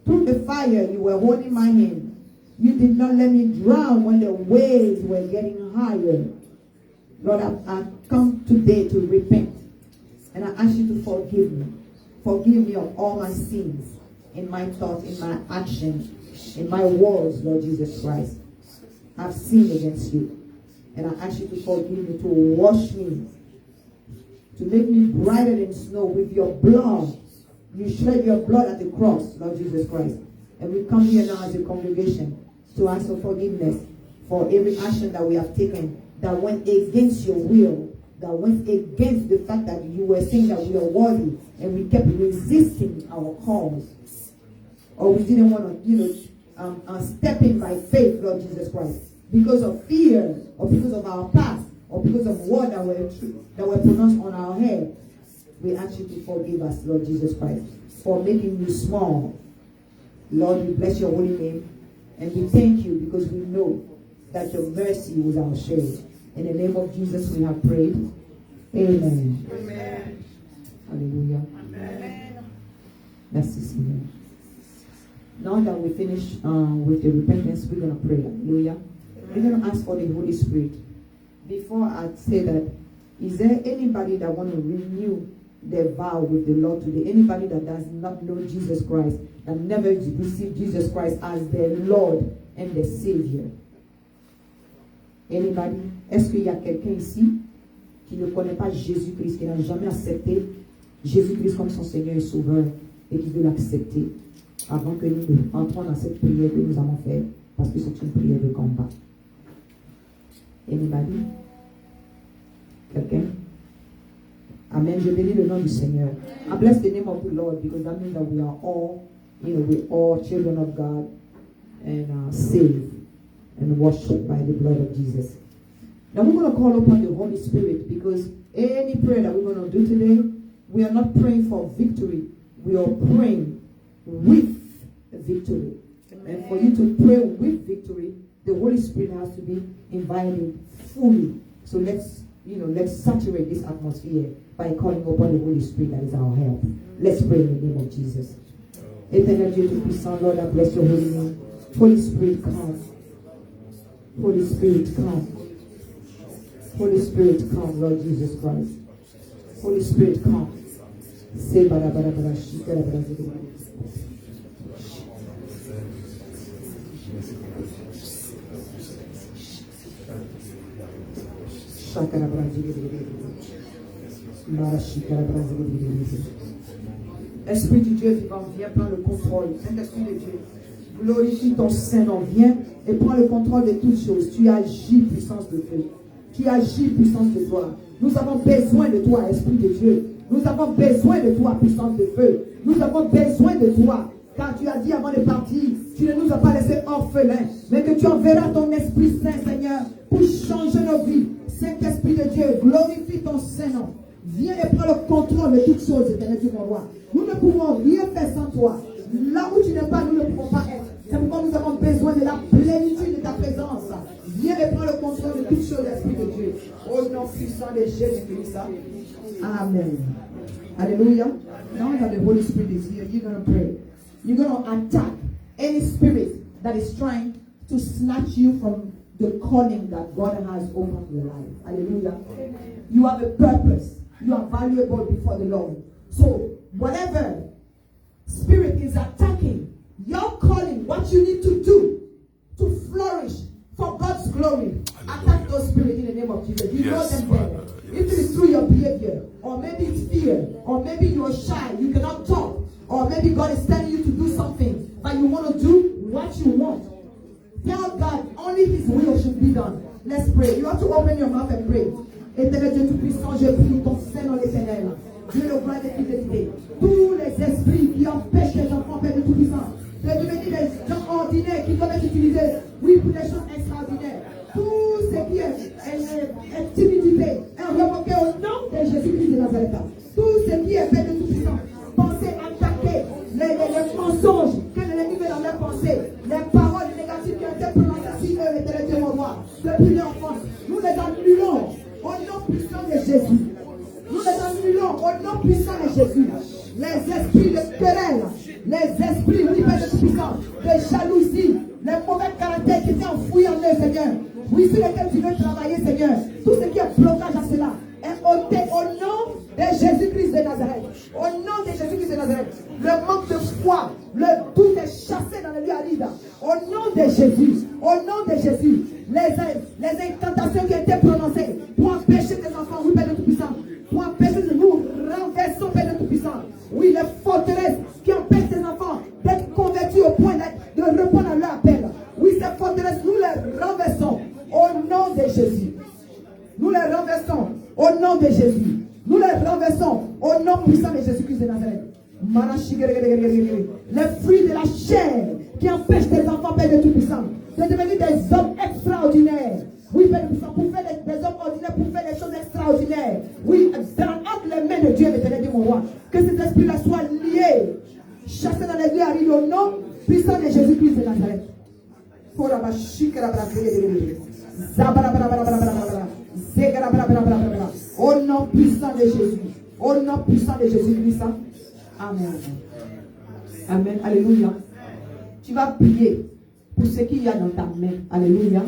Through the fire, you were holding my hand. You did not let me drown when the waves were getting higher. Lord, I come today to repent. And I ask you to forgive me. Forgive me of all my sins. In my thoughts, in my actions, in my words, Lord Jesus Christ. I've sinned against you. And I ask you to forgive me, to wash me, to make me brighter than snow with your blood. You shed your blood at the cross, Lord Jesus Christ. And we come here now as a congregation to ask for forgiveness for every action that we have taken that went against your will, that went against the fact that you were saying that we are worthy, and we kept resisting our cause. Or we didn't want to, step in by faith, Lord Jesus Christ, because of fear, or because of our past, or because of words that were pronounced on our head. We ask you to forgive us, Lord Jesus Christ, for making you small. Lord, we bless your holy name, and we thank you because we know that your mercy was our shade. In the name of Jesus we have prayed. Amen. Amen. Hallelujah. Amen. That's the Seigneur. Now that we finish with the repentance, we're going to pray. Hallelujah. We're going to ask for the Holy Spirit. Before I say that, is there anybody that want to renew their vow with the Lord today? Anybody that does not know Jesus Christ, that never received Jesus Christ as their Lord and their Savior? Anybody? Est-ce qu'il y a quelqu'un ici qui ne connaît pas Jésus-Christ, qui n'a jamais accepté Jésus-Christ comme son Seigneur et Sauveur et qui veut l'accepter avant que nous entrons dans cette prière que nous allons faire, parce que c'est une prière de combat? Anybody? Quelqu'un? Amen. Je bénis le nom du Seigneur. I bless the name of the Lord because that means that we are all, we're all children of God and saved and washed by the blood of Jesus. Now we're going to call upon the Holy Spirit because any prayer that we're going to do today, we are not praying for victory. We are praying with victory. Amen. And for you to pray with victory, the Holy Spirit has to be invited fully. So let's saturate this atmosphere by calling upon the Holy Spirit that is our help. Let's pray in the name of Jesus. Éternel Dieu Tout-Puissant, Lord, I bless your holy name. Holy Spirit, come. Holy Spirit, come. Holy Spirit, come, Lord Jesus Christ. Holy Spirit, come. Say bara bara bara shikara bara zikara. Shakara bara zikara. Mara shikara bara zikara. Esprit du Dieu vivant, viens prendre le contrôle. Saint-Esprit de Dieu, glorifie ton Saint-Nom. Viens et prends le contrôle de toutes choses. Tu agis, puissance de Dieu. Tu agis, puissance de toi. Nous avons besoin de toi, Esprit de Dieu. Nous avons besoin de toi, puissance de feu. Nous avons besoin de toi. Car tu as dit avant de partir, tu ne nous as pas laissés orphelins, mais que tu enverras ton Esprit Saint, Seigneur, pour changer nos vies. Saint-Esprit de Dieu, glorifie ton Saint-Nom. Viens et prends le contrôle de toutes choses, éternel Dieu, mon roi. Nous ne pouvons rien faire sans toi. Là où tu n'es pas, nous ne pouvons pas être. C'est pourquoi nous avons besoin de la plénitude de ta présence. Viens et prends le contrôle de toutes choses, Esprit de Dieu. Au nom puissant de Jésus-Christ. Amen. Hallelujah. Now that the Holy Spirit is here, you're going to pray. You're going to attack any spirit that is trying to snatch you from the calling that God has over your life. Hallelujah. You have a purpose. You are valuable before the Lord. So, whatever spirit is attacking your calling, what you need to do to flourish, for glory. Attack those spirits in the name of Jesus. You know them better. If it is through your behavior, or maybe it's fear, or maybe you are shy, you cannot talk, or maybe God is telling you to do something, but you want to do what you want. Tell God only His will should be done. Let's pray. You have to open your mouth and pray. Éternel Dieu Tout-Puissant, je prie ton sein dans l'éternel. Dieu le roi de fidélité. Tous les esprits qui empêchent les enfants, Père de Tout-Puissant, de devenir des gens ordinaires qui doivent être utilisés, oui, pour des choses extraordinaires. Tout ce qui est timidité est revoqué au nom de Jésus-Christ de Nazareth. Tout ce qui est Père de Tout-Puissant, pensez attaquer les mensonges que l'ennemi met dans leurs pensées, les paroles négatives qui ont été prononcées sur eux, l'éternel Dieu mon roi, depuis l'enfance. Nous les annulons au nom puissant de Jésus. Nous les annulons au nom puissant de Jésus. Les esprits de querelle, les esprits, oui, Père de Tout-Puissant, de jalousie, les mauvais caractères qui étaient enfouis en eux, Seigneur. Oui, sur lesquels tu veux travailler, Seigneur. Tout ce qui est blocage à cela est ôté au nom de Jésus-Christ de Nazareth. Au nom de Jésus-Christ de Nazareth. Le manque de foi, tout est chassé dans le lieu aride. Au nom de Jésus. Au nom de Jésus. Les incantations qui ont été prononcées pour empêcher tes enfants, oui, Père de Tout-Puissant, pour empêcher de nous renverser, Père de Tout-Puissant. Oui, les forteresses qui empêchent tes enfants d'être convertis au point de répondre à leur appel. Oui, ces forteresses, nous les renversons au nom de Jésus. Nous les renversons au nom de Jésus. Nous les renversons au nom puissant de Jésus-Christ de Nazareth. Les fruits de la chair qui empêchent tes enfants, Père de Tout-Puissant, de devenir des hommes extraordinaires. Oui, Père de Tout-Puissant, pour faire des hommes ordinaires, pour faire des choses extraordinaires. Oui, entre les mains de Dieu, l'éternel Dieu, mon roi. Que cet esprit-là soit lié, chassé dans les lieux arides au nom puissant de Jésus-Christ de Nazareth. Au nom puissant de Jésus. Au nom puissant de Jésus-Christ. Amen. Amen. Alléluia. Tu vas prier pour ce qu'il y a dans ta main. Alléluia.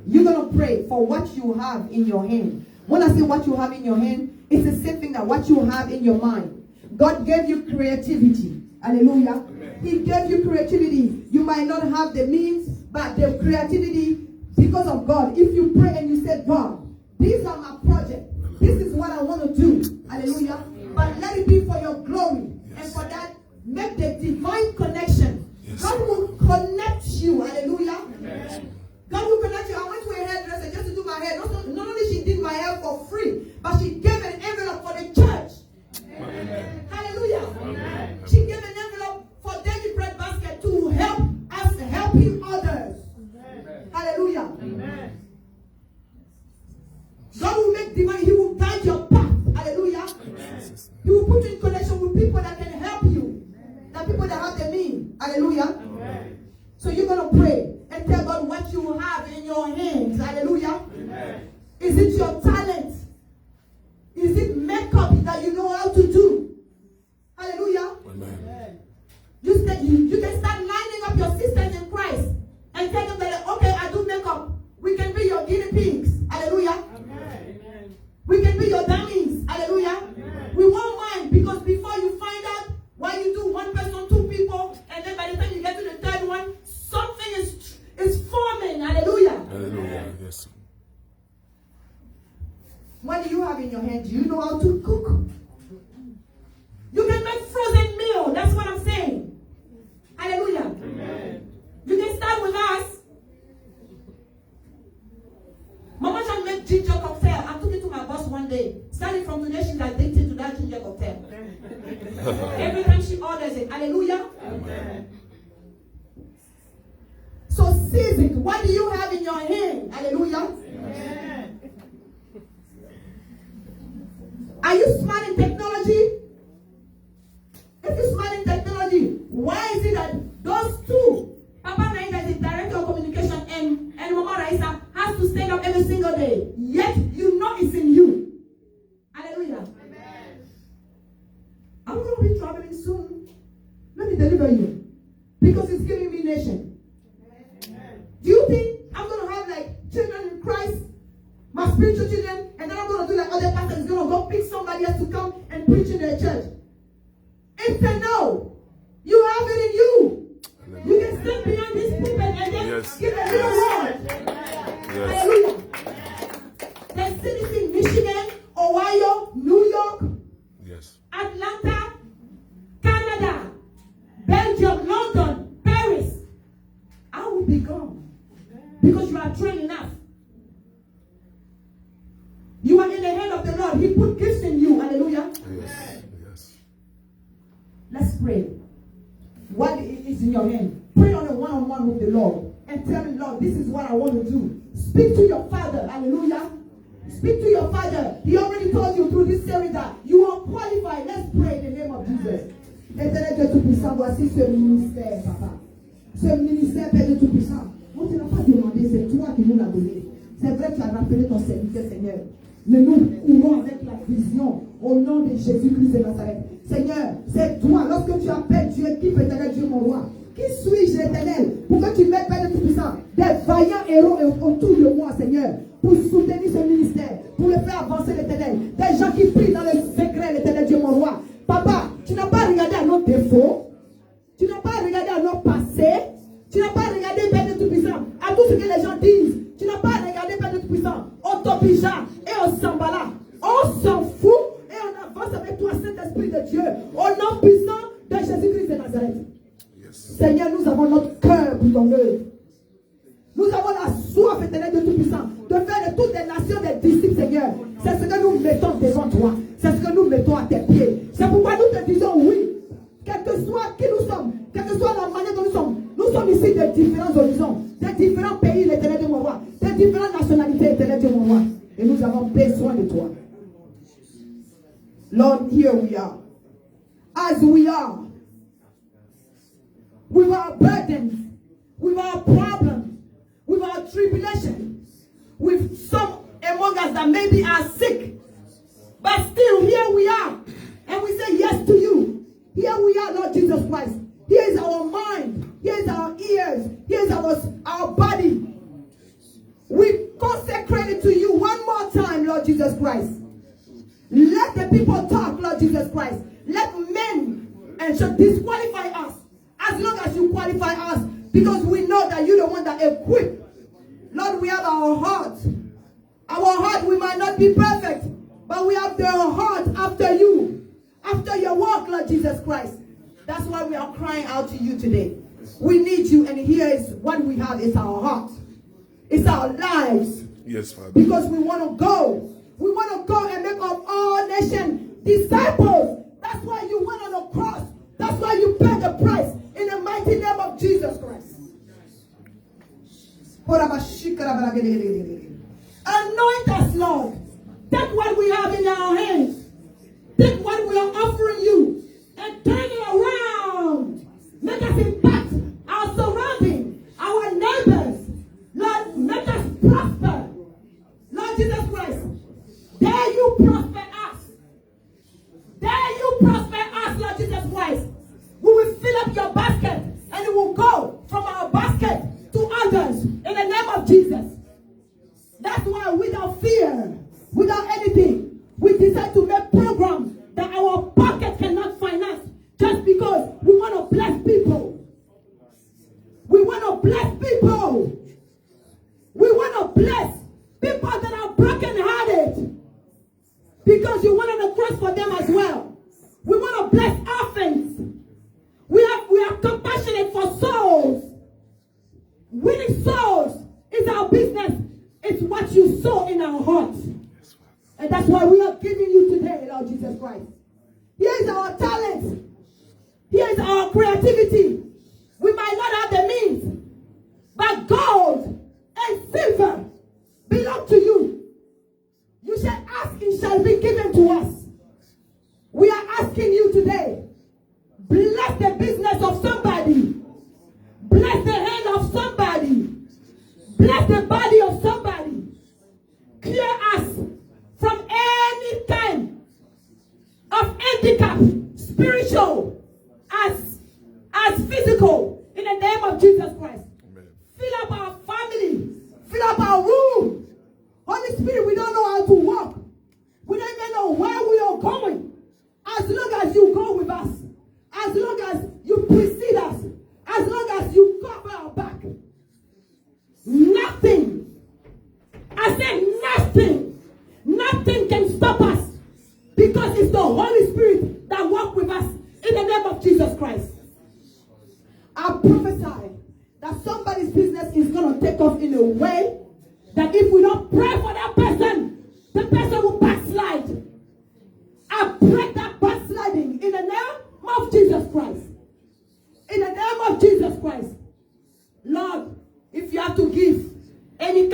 You're going to pray for what you have in your hand. When I say what you have in your hand, it's the same thing that what you have in your mind. God gave you creativity. Hallelujah. He gave you creativity. You might not have the means, but the creativity, because of God. If you pray and you say, God, these are my projects. This is what I want to do. Hallelujah. But let it be for your glory. And for that, make the divine connection. God will connect you. Hallelujah. God will connect you. I went to a hairdresser just to do my hair. Not only she did my hair for free, but she gave an envelope for the church. Amen. Hallelujah. Amen. She gave an envelope for Daily Bread Basket to help us helping others. Amen. Hallelujah. Amen. God will make divine. He will guide your path. Hallelujah. Amen. He will put you in connection with people that can help you. The people that have the means. Hallelujah. Amen. So you're going to pray and tell God what you have in your hands. Hallelujah. Amen. Is it your talent? Is it makeup that you know how to do? Hallelujah. Amen. You can start lining up your sisters in Christ and tell them that, okay, I do makeup. We can be your guinea pigs. Hallelujah. Amen. We can be your dummies. Hallelujah. Amen. We won't mind, because before you find out why you do one person, two people, and then by the time you get to the third one, something is forming. Hallelujah. Hallelujah. Yes. What do you have in your hand? Do you know how to cook? You can make frozen meal. That's what I'm saying. Hallelujah. Amen. You can start with us. Mama can make ginger cocktail. I took it to my boss one day. Starting from today, she's addicted to that ginger cocktail. Every time she orders it. Hallelujah. Amen. So seize it. What do you have in your hand? Hallelujah. Amen. Are you smart in technology? If you're smart in technology, why is it that those two, Papa Naida is the director of communication, and Mama Raisa has to stand up every single day, yet you know it's in you? Hallelujah. Amen. I'm going to be traveling soon. Let me deliver you, because it's giving me nation. Amen. Do you think I'm going to have like children in Christ, my spiritual children, and then I'm going to do like other pastors, going to go pick somebody else to come and preach in their church? It's a no. You have it in you. You can stand behind this pulpit and then give a little word. Yes. Hallelujah. There's cities in Michigan, Ohio, New York, Yes. Atlanta, Canada, Belgium, London, Paris. I will be gone because you are trained enough. You are in the hand of the Lord. He put gifts in you. Hallelujah. Yes. Yes. Let's pray. What is in your hand? Pray on a one-on-one with the Lord and tell him, Lord, this is what I want to do. Speak to your Father. Hallelujah. Speak to your Father. He already told you through this series that you are qualified. Let's pray in the name of Jesus. Éternel Dieu Tout-Puissant, voici ce ministère, Papa. Ce ministère, Père Dieu Tout-Puissant. On ne t'a pas demandé, c'est toi qui nous l'as donné. C'est vrai que tu as rappelé ton serviteur, Seigneur. Mais nous courons avec la vision au nom de Jésus-Christ de Nazareth. Seigneur, c'est toi. Lorsque tu appelles Dieu, qui peut t'aider, Dieu mon roi? Qui suis-je, l'Éternel, pour que tu mettes, Père de Tout-Puissant, des vaillants héros autour de moi, Seigneur, pour soutenir ce ministère, pour le faire avancer, l'Éternel. Des gens qui prient dans le secret, l'Éternel, Dieu mon roi. Papa, tu n'as pas regardé à nos défauts, tu n'as pas regardé à nos passés, tu n'as pas regardé, Père de Tout-Puissant, à tout ce que les gens disent. Tu n'as pas regardé, Père de Tout-Puissant, au topija et au sambala. On s'en fout et on avance avec toi, Saint-Esprit de Dieu, au nom puissant de Jésus-Christ de Nazareth. Yes. Seigneur, nous avons notre cœur pour ton œuvre. Nous avons la soif éternelle de Tout-Puissant, de faire de toutes les nations des disciples, Seigneur. C'est ce que nous mettons devant toi. C'est ce que nous mettons à tes pieds. C'est pourquoi nous te disons oui. Quel que soit qui nous sommes, quelle que soit la manière dont nous sommes ici de différents horizons, de différents pays, l'éternel de mon roi, de différentes nationalités, l'éternel de mon roi. Et nous avons besoin de toi. Lord, here we are. As we are. With our burdens, with our problems, with our tribulations, with some among us that maybe are sick, but still here we are, and we say yes to you. Here we are, Lord Jesus Christ. Here is our mind, here is our ears, here is our body. We consecrate it to you one more time, Lord Jesus Christ. Let the people talk, Lord Jesus Christ. Let men and should disqualify us. As long as you qualify us, because we know that you're the one that equipped. Lord, we have our heart. Our heart, we might not be perfect, but we have the heart after you, after your work, Lord Jesus Christ. That's why we are crying out to you today. We need you, and here is what we have is our heart. It's our lives. Yes, Father. Because we want to go. We want to go and make of all nations disciples. That's why you went on the cross. That's why you paid the price in the mighty name of Jesus Christ. Anoint us, Lord. Take what we have in our hands. Take what we are offering you and turn it around. Make us impact our surrounding, our neighbors. Lord, make us prosper. Lord Jesus Christ, there you prosper us. There you prosper us, Lord Jesus Christ. We will fill up your basket and it will go from our basket to others in the name of Jesus. That's why without fear, without anything, we decide to make programs that our pocket cannot finance just because we want to bless people. We want to bless people. We want to bless people that are broken-hearted because you went on the cross for them as well. We want to bless orphans. We are compassionate for souls. Winning souls is our business. It's what you sow in our hearts. And that's why we are giving you today, Lord Jesus Christ. Here is our talent. Here is our creativity. We might not have the means, but gold and silver belong to you. You shall ask, it shall be given to us. We are asking you today, bless the business of somebody. Bless the hand of somebody. Bless the body of somebody. Clear us from any kind of handicap, spiritual as physical, in the name of Jesus Christ. Amen. Fill up our family. Fill up our room. Holy Spirit, we don't know how to walk. We don't even know where we prophesy that somebody's business is going to take off in a way that if we don't pray for that person, the person will backslide. I break that backsliding in the name of Jesus Christ. In the name of Jesus Christ. Lord, if you have to give any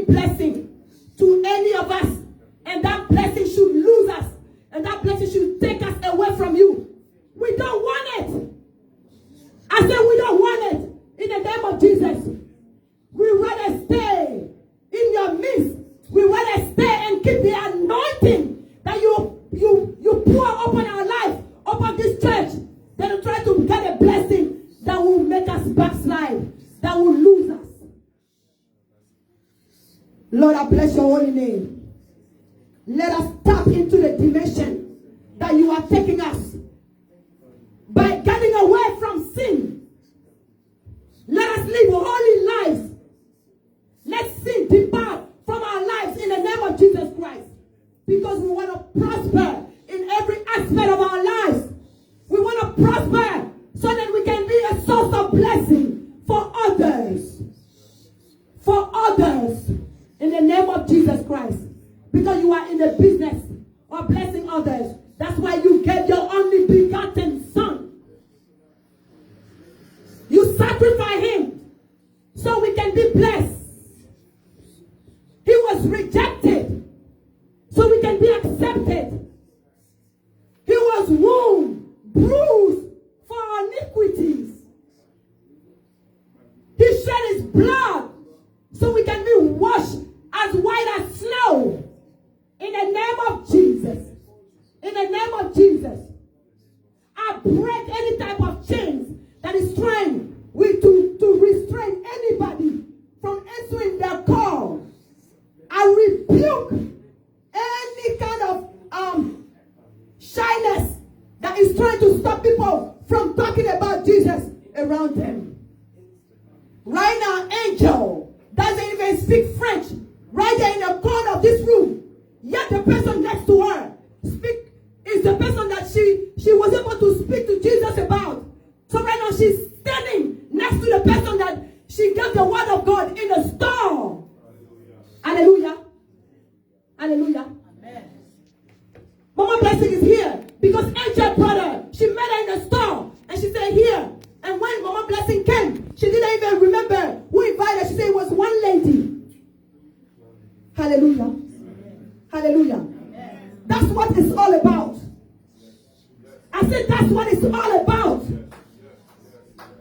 blessing to any of us, and that blessing should lose us, and that blessing should take us away from you, we don't want it. I said we don't want it. In the name of Jesus, we rather stay in your midst. We rather stay and keep the anointing that you pour upon our life, upon this church, than to try to get a blessing that will make us backslide, that will lose us. Lord, I bless your holy name. Let us tap into the dimension that you are taking us by getting away from sin. Let us live holy lives. Let sin depart from our lives in the name of Jesus Christ. Because we want to prosper in every aspect of our lives. We want to prosper so that we can be a source of blessing for others. For others. In the name of Jesus Christ. Because you are in the business of blessing others. That's why you gave your only begotten Son. You sacrifice him so we can be blessed. He was rejected so we can be accepted. He was wounded, bruised for our iniquities. He shed his blood so we can be washed as white as snow. In the name of Jesus. In the name of Jesus. I break any type of chains that is trying to restrain anybody from answering their call. I rebuke any kind of shyness that is trying to stop people from talking about Jesus around them. Right now, Angel doesn't even speak French. Right there in the corner of this room. Yet the person next to her is the person that she was able to speak to Jesus about. So right now she's standing next to the person that she got the word of God in the store. Hallelujah. Hallelujah. Amen. Mama Blessing is here because Angel brought her. She met her in the store and she said here. And when Mama Blessing came, she didn't even remember who invited her. She said it was one lady. Hallelujah. Hallelujah. Amen. That's what it's all about. I said that's what it's all about.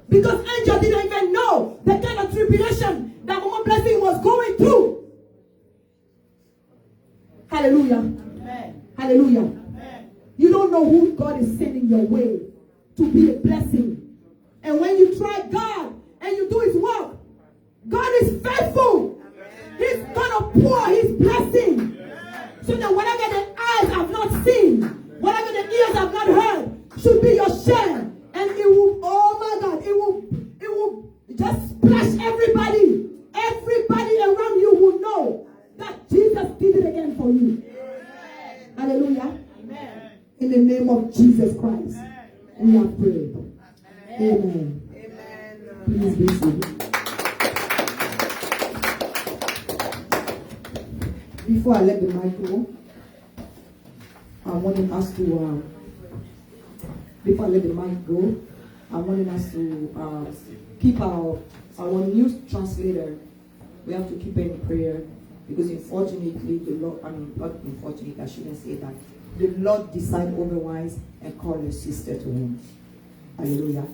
Because Angel didn't even know the kind of tribulation that Mama Blessing was going through. Hallelujah. Amen. Hallelujah. Amen. You don't know who God is sending your way to be a blessing. And when you try God and you do his work, God is faithful. He's going to pour his blessing. So that whatever the eyes have not seen, whatever the ears have not heard, should be your share. And it will, oh my God, it will just splash everybody. Everybody around you will know that Jesus did it again for you. Amen. Hallelujah. Amen. In the name of Jesus Christ, we have prayed. Amen. Amen. Please be seated. Before I let the mic go, I wanted us to, before I let the mic go, I wanted us to keep our news translator. We have to keep her in prayer because unfortunately, the Lord, not unfortunately, I shouldn't say that. The Lord decided otherwise and called her sister to him. Hallelujah.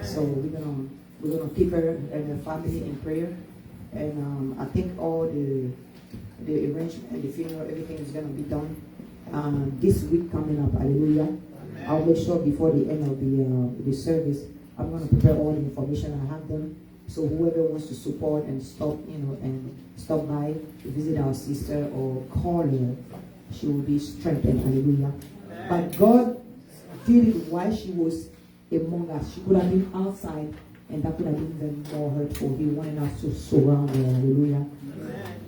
So we're gonna keep her and her family in prayer. And I think all the arrangement and the funeral, everything is going to be done this week coming up. Hallelujah. Amen. I'll make sure before the end of the service, I'm going to prepare all the information. I have them. So whoever wants to support and stop by to visit our sister or call her, she will be strengthened. Hallelujah. Amen. But God did it while she was among us. She could have been outside, and that could have been even more hurtful. He wanted us to surround her. Hallelujah.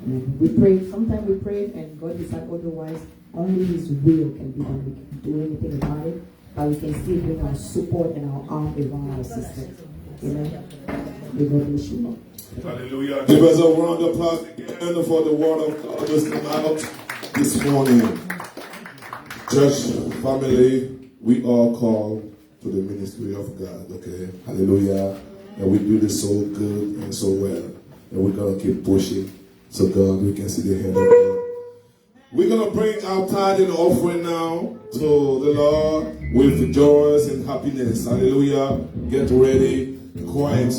Amen. We prayed. Sometimes we prayed, and God decided otherwise. Only His will can be done. We can't do anything about it, but we can still bring our support and our arm around our sister. Amen. May God bless you all. Hallelujah. Give us a round of applause again for the word of God that's come out this morning. Church family, we all call to the ministry of God, okay? Hallelujah. And we do this so good and so well. And we're going to keep pushing so God, we can see the hand of God. We're going to bring our tithing offering now to the Lord with joy and happiness. Hallelujah. Get ready. Quiet.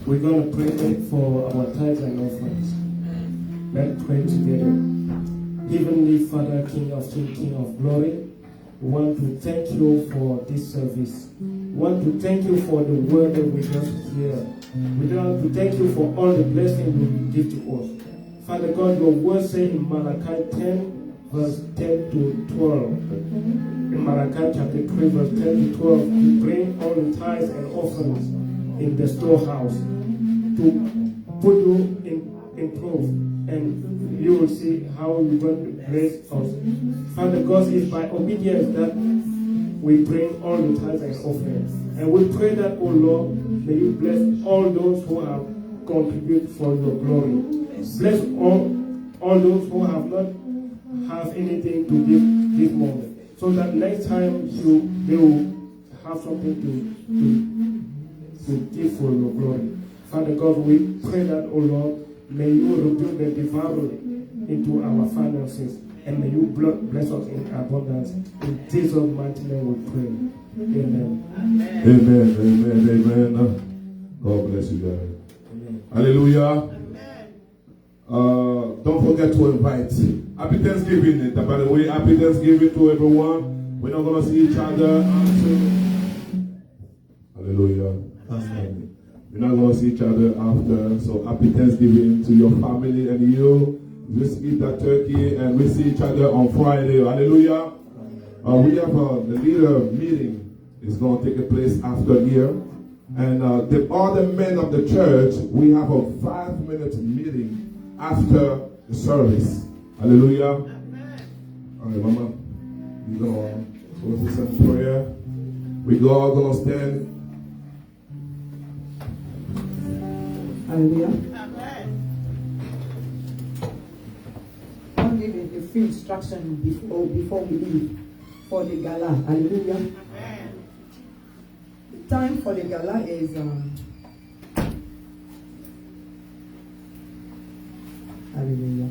We're going to pray for our tithes and offerings. Let's pray together. Heavenly Father, King of Kings, King of Glory, we want to thank you for this service. We want to thank you for the word that we just hear. We want to thank you for all the blessings you give to us. Father God, your word says in Malachi 10, verse 10 to 12. In Malachi chapter 3, verse 10 to 12, you bring all the tithes and offerings in the storehouse, to put you in proof, and you will see how you're going to bless us. Father God, it's by obedience that we bring all the tithes and offerings. And we pray that, oh Lord, may you bless all those who have contributed for your glory. Bless all those who have not have anything to give this moment, so that next time they will have something to give for your glory. Father God, we pray that, oh Lord, may you rebuke the devourer into our finances, and may you bless us in abundance. In Jesus' mighty name we pray. Amen. Amen. Amen. Amen. God bless you guys. Amen. Hallelujah. Don't forget to invite. Happy Thanksgiving. By the way, happy Thanksgiving to everyone. We're not going to see each other until. Hallelujah. Amen. We're not going to see each other after. So happy Thanksgiving to your family and you. Let's eat that turkey and we see each other on Friday. Hallelujah. We have the leader meeting is going to take place after here. And the other men of the church, we have a 5-minute meeting after the service. Hallelujah. All right, Mama. We're going to go through some prayer. We're all going to stand. Hallelujah. I'll give a few instructions before we leave for the gala. Hallelujah. The time for the gala is hallelujah.